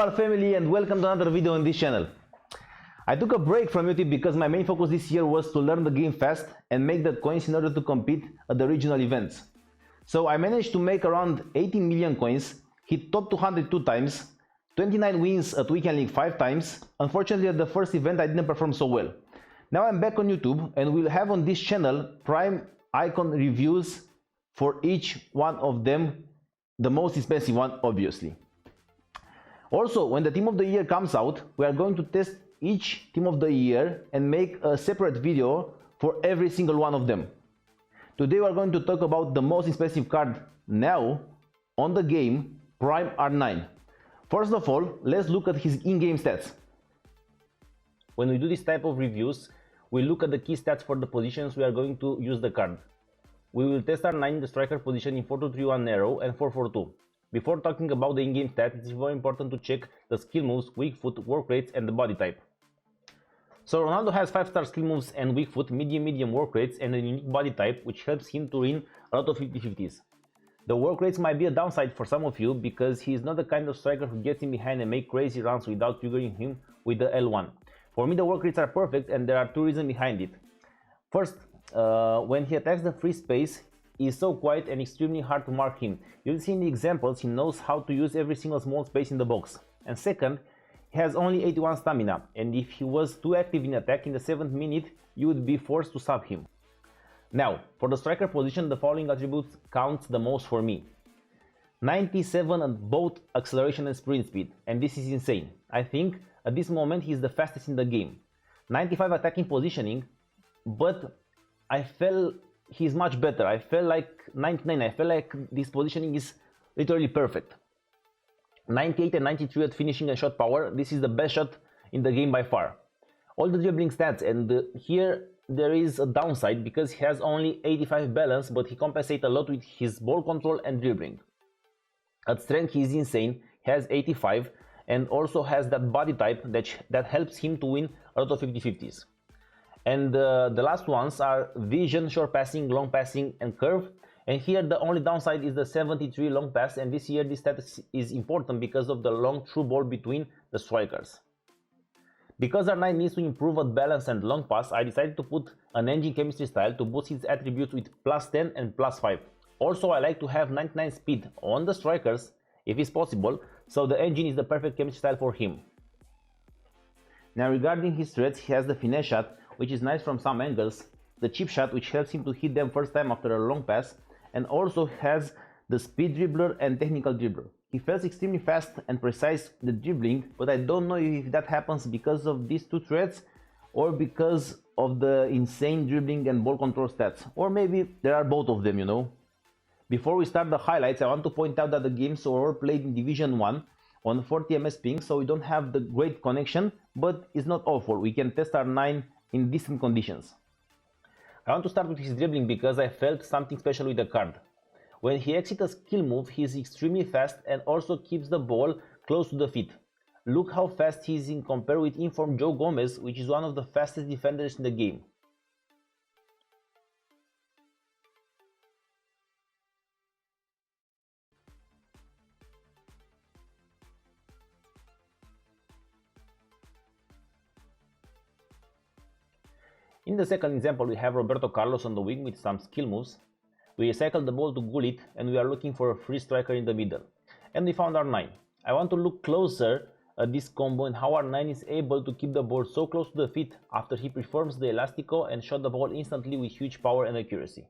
Hello our family and welcome to another video on this channel. I took a break from YouTube because my main focus this year was to learn the game fast and make the coins in order to compete at the regional events. So I managed to make around 18 million coins, hit top 200 2 times, 29 wins at Weekend League 5 times. Unfortunately at the first event I didn't perform so well. Now I'm back on YouTube and we'll have on this channel prime icon reviews for each one of them, the most expensive one obviously. Also, when the Team of the Year comes out, we are going to test each Team of the Year and make a separate video for every single one of them. Today we are going to talk about the most expensive card now on the game, Prime R9. First of all, let's look at his in-game stats. When we do this type of reviews, we look at the key stats for the positions we are going to use the card. We will test R9 in the striker position in 4-2-3-1 narrow and 4-4-2. Before talking about the in-game stats, it's very important to check the skill moves, weak foot, work rates and the body type. So Ronaldo has 5-star skill moves and weak foot, medium work rates and a unique body type which helps him to win a lot of 50-50s. The work rates might be a downside for some of you because he is not the kind of striker who gets in behind and make crazy runs without triggering him with the L1. For me the work rates are perfect and there are two reasons behind it. First, when he attacks the free space, he is so quiet and extremely hard to mark him. You'll see in the examples he knows how to use every single small space in the box. And second, he has only 81 stamina, and if he was too active in attack in the 7th minute, you would be forced to sub him. Now, for the striker position, the following attributes counts the most for me. 97 at both acceleration and sprint speed, and this is insane. I think at this moment he is the fastest in the game. 95 attacking positioning, but I felt he's much better. I felt like 99. I felt like this positioning is literally perfect. 98 and 93 at finishing and shot power. This is the best shot in the game by far. All the dribbling stats, and here there is a downside because he has only 85 balance, but he compensates a lot with his ball control and dribbling. At strength he is insane. He has 85 and also has that body type that helps him to win a lot of 50-50s. And the last ones are vision, short passing, long passing and curve. And here the only downside is the 73 long pass, and this year this status is important because of the long through ball between the strikers. Because R9 needs to improve at balance and long pass, I decided to put an engine chemistry style to boost his attributes with +10 and +5. Also I like to have 99 speed on the strikers if it's possible, so the engine is the perfect chemistry style for him. Now regarding his threats, he has the finesse shot, which is nice from some angles, the chip shot which helps him to hit them first time after a long pass, and also has the speed dribbler and technical dribbler. He feels extremely fast and precise with the dribbling, but I don't know if that happens because of these two threats or because of the insane dribbling and ball control stats, or maybe there are both of them, you know. Before we start the highlights, I want to point out that the games were all played in Division 1 on 40 ms ping, so we don't have the great connection, but it's not awful. We can test R9 in decent conditions. I want to start with his dribbling because I felt something special with the card. When he exits a skill move, he is extremely fast and also keeps the ball close to the feet. Look how fast he is in compared with informed Joe Gomez, which is one of the fastest defenders in the game. In the second example, we have Roberto Carlos on the wing with some skill moves. We recycle the ball to Gullit and we are looking for a free striker in the middle. And we found R9. I want to look closer at this combo and how R9 is able to keep the ball so close to the feet after he performs the elastico and shot the ball instantly with huge power and accuracy.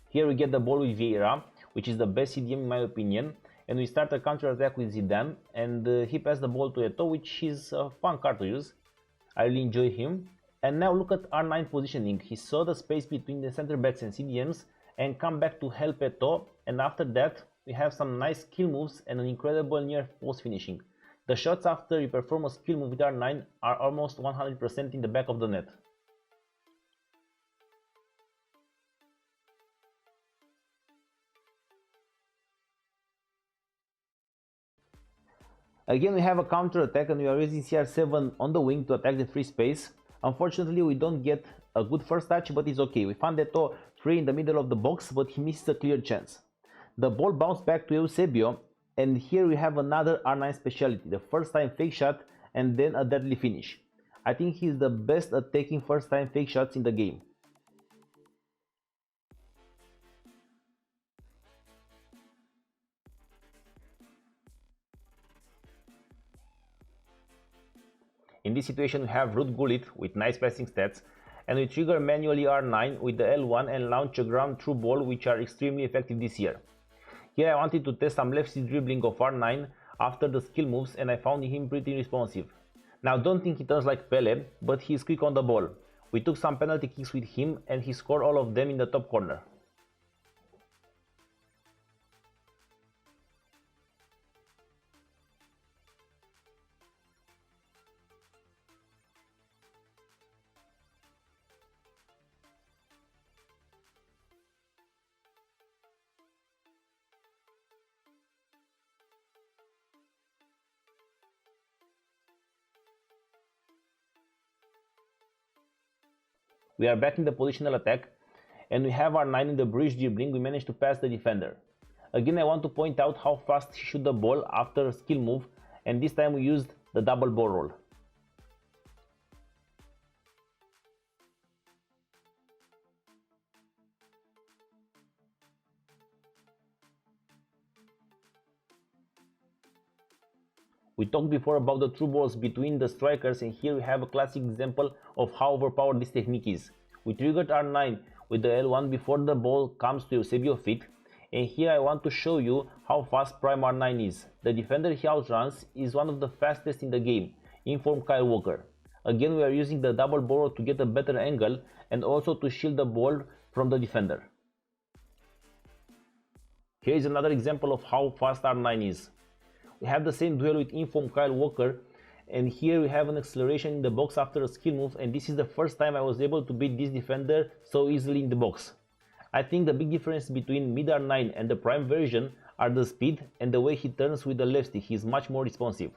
Here we get the ball with Vieira, which is the best CDM in my opinion, and we start a counter attack with Zidane, and he passed the ball to Eto'o, which is a fun card to use. I really enjoy him. And now look at R9 positioning. He saw the space between the center backs and CDMs and come back to help Eto'o, and after that we have some nice skill moves and an incredible near post finishing. The shots after you perform a skill move with R9 are almost 100% in the back of the net. Again, we have a counter attack and we are using CR7 on the wing to attack the free space. Unfortunately, we don't get a good first touch, but it's okay. We found Eto 3 in the middle of the box, but he misses a clear chance. The ball bounced back to Eusebio, and here we have another R9 specialty, the first time fake shot and then a deadly finish. I think he's the best at taking first time fake shots in the game. In this situation we have Ruud Gullit with nice passing stats, and we trigger manually R9 with the L1 and launch a ground through ball, which are extremely effective this year. Here I wanted to test some lefty dribbling of R9 after the skill moves, and I found him pretty responsive. Now don't think he turns like Pele, but he is quick on the ball. We took some penalty kicks with him and he scored all of them in the top corner. We are back in the positional attack and we have our 9 in the bridge dribbling. We managed to pass the defender. Again, I want to point out how fast he shot the ball after a skill move, and this time we used the double ball roll. We talked before about the through balls between the strikers, and here we have a classic example of how overpowered this technique is. We triggered R9 with the L1 before the ball comes to Eusebio's feet, and here I want to show you how fast Prime R9 is. The defender he outruns is one of the fastest in the game, informed Kyle Walker. Again, we are using the double ball to get a better angle and also to shield the ball from the defender. Here is another example of how fast R9 is. We have the same duel with informed Kyle Walker, and here we have an acceleration in the box after a skill move, and this is the first time I was able to beat this defender so easily in the box. I think the big difference between mid R9 and the prime version are the speed and the way he turns with the left stick. He is much more responsive.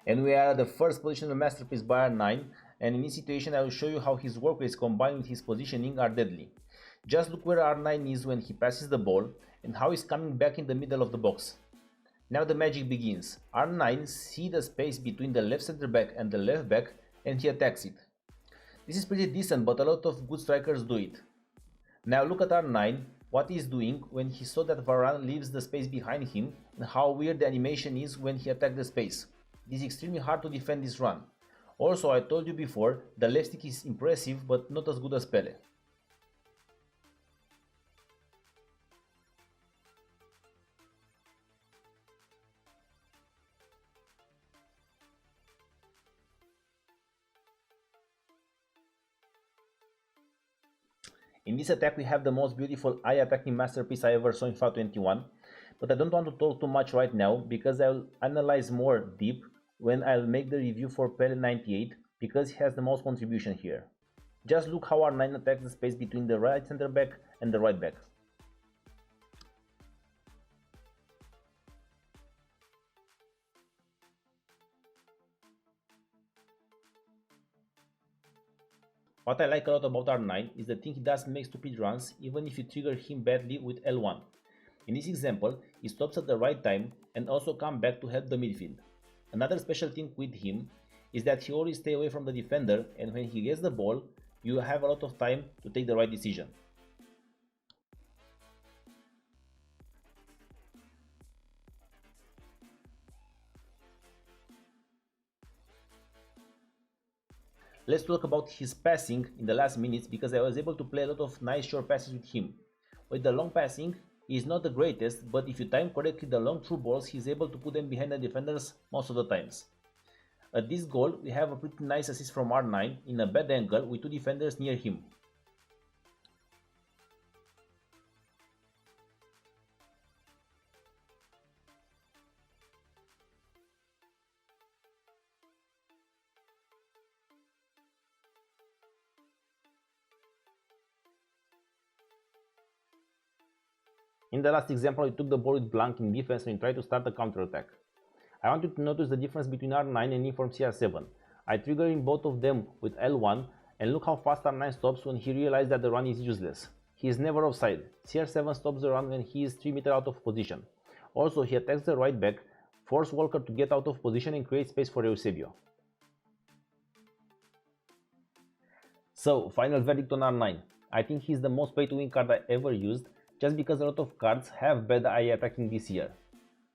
And we are at the first position of masterpiece by R9, and in this situation I will show you how his work rates combined with his positioning are deadly. Just look where R9 is when he passes the ball and how he's coming back in the middle of the box. Now the magic begins. R9 sees the space between the left center back and the left back and he attacks it. This is pretty decent, but a lot of good strikers do it. Now look at R9, what he's doing when he saw that Varane leaves the space behind him and how weird the animation is when he attacks the space. It is extremely hard to defend this run. Also, I told you before, the left stick is impressive but not as good as Pele. In this attack we have the most beautiful eye attacking masterpiece I ever saw in FIFA21, but I don't want to talk too much right now because I'll analyze more deep when I'll make the review for PlayerReview because he has the most contribution here. Just look how R9 attacks the space between the right center back and the right back. What I like a lot about R9 is the thing he doesn't make stupid runs even if you trigger him badly with L1. In this example, he stops at the right time and also comes back to help the midfield. Another special thing with him is that he always stays away from the defender, and when he gets the ball, you have a lot of time to take the right decision. Let's talk about his passing in the last minutes, because I was able to play a lot of nice short passes with him. With the long passing, he is not the greatest, but if you time correctly the long through balls, he is able to put them behind the defenders most of the times. At this goal, we have a pretty nice assist from R9 in a bad angle with two defenders near him. In the last example, I took the ball with blank in defense and tried to start a counter-attack. I want you to notice the difference between R9 and me from CR7. I trigger in both of them with L1, and look how fast R9 stops when he realizes that the run is useless. He is never offside. CR7 stops the run when he is 3 meters out of position. Also, he attacks the right back, forces Walker to get out of position and creates space for Eusebio. So, final verdict on R9. I think he's the most pay-to-win card I ever used, just because a lot of cards have bad AI attacking this year.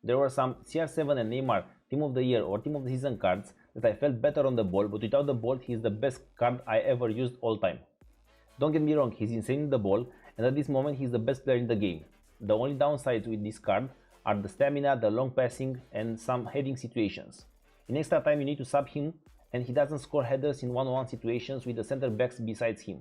There were some CR7 and Neymar Team of the Year or Team of the Season cards that I felt better on the ball, but without the ball he is the best card I ever used all time. Don't get me wrong, he's insane in the ball, and at this moment he's the best player in the game. The only downsides with this card are the stamina, the long passing, and some heading situations. In extra time you need to sub him, and he doesn't score headers in 1-on-1 situations with the center backs besides him.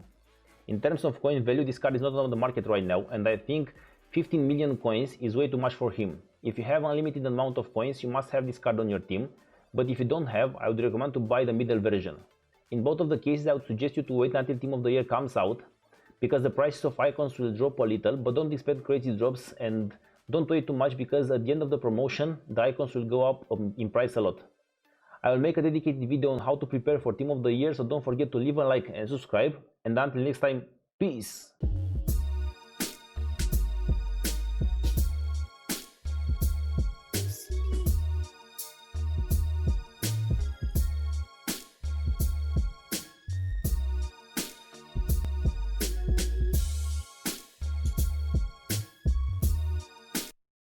In terms of coin value, this card is not on the market right now, and I think 15 million coins is way too much for him. If you have unlimited amount of coins, you must have this card on your team, but if you don't have, I would recommend to buy the middle version. In both of the cases, I would suggest you to wait until Team of the Year comes out, because the prices of icons will drop a little, but don't expect crazy drops and don't wait too much, because at the end of the promotion, the icons will go up in price a lot. I will make a dedicated video on how to prepare for Team of the Year, so don't forget to leave a like and subscribe, and until next time, peace!